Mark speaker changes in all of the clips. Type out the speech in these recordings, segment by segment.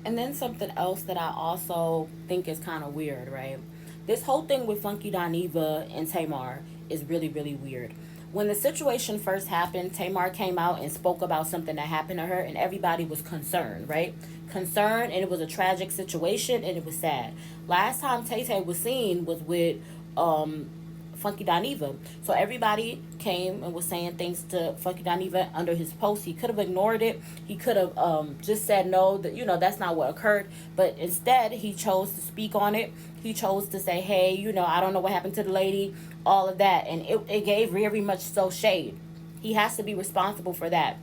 Speaker 1: And then something else that I also think is kind of weird, right? This whole thing with Funky Doniva and Tamar is really, really weird. When the situation first happened, Tamar came out and spoke about something that happened to her, and everybody was concerned, right? Concerned, and it was a tragic situation, and it was sad. Last time Tay Tay was seen was with um, Funky Doniva. So everybody came and was saying things to Funky Doniva under his post. He could have ignored it. He could have just said no, that that's not what occurred. But instead, he chose to speak on it. He chose to say, hey, I don't know what happened to the lady, all of that. And it gave very much so shade. He has to be responsible for that,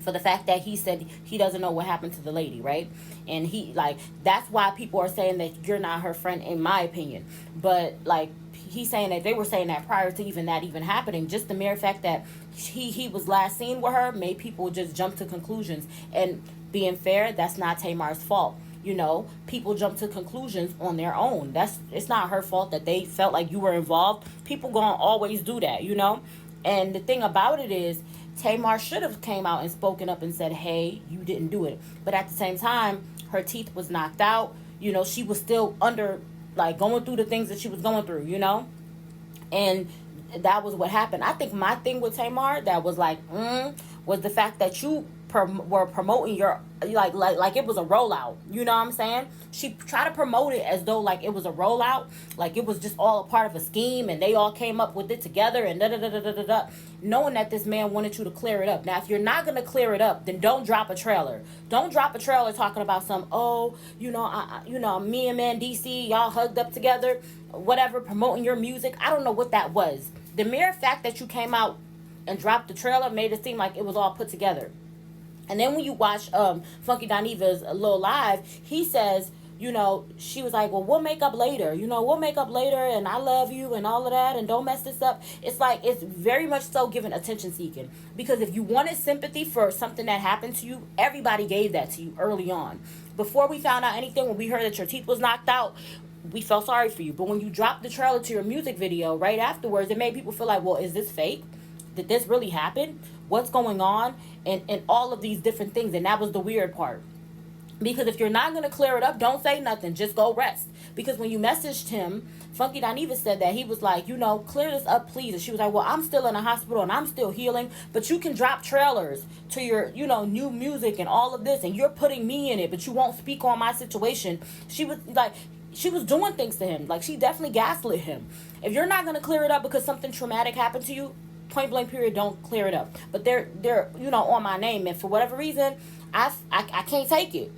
Speaker 1: for the fact that he said he doesn't know what happened to the lady, right? And he, like, that's why people are saying that you're not her friend, in my opinion. But like, he's saying that they were saying that prior to even that even happening. Just the mere fact that he was last seen with her made people just jump to conclusions. And being fair, that's not Tamar's fault. People jump to conclusions on their own. It's not her fault that they felt like you were involved. People gonna always do that. And the thing about it is, Tamar should have came out and spoken up and said, hey, you didn't do it. But at the same time, her teeth was knocked out. She was still under, like, going through the things that she was going through. And that was what happened. I think my thing with Tamar that was like, was the fact that you were promoting your, like it was a rollout. You know what I'm saying? She tried to promote it as though like it was a rollout, like it was just all a part of a scheme, and they all came up with it together, and da da da da da da. Knowing that this man wanted you to clear it up. Now, if you're not gonna clear it up, then don't drop a trailer. Don't drop a trailer talking about some, me and Man DC, y'all hugged up together, whatever, promoting your music. I don't know what that was. The mere fact that you came out and dropped the trailer made it seem like it was all put together. And then when you watch Funky Doniva's little live, he says, she was like, well, we'll make up later. We'll make up later, and I love you and all of that, and don't mess this up. It's like, it's very much so given attention seeking. Because if you wanted sympathy for something that happened to you, everybody gave that to you early on. Before we found out anything, when we heard that your teeth was knocked out, we felt sorry for you. But when you dropped the trailer to your music video right afterwards, it made people feel like, well, is this fake? Did this really happen? What's going on? And all of these different things. And that was the weird part. Because if you're not going to clear it up, don't say nothing. Just go rest. Because when you messaged him, Funky Doniva said that he was like, clear this up, please. And she was like, well, I'm still in a hospital and I'm still healing. But you can drop trailers to your, new music and all of this. And you're putting me in it. But you won't speak on my situation. She was like, she was doing things to him. Like, she definitely gaslit him. If you're not going to clear it up because something traumatic happened to you, point blank period, don't clear it up. But they're on my name, and for whatever reason, I can't take it.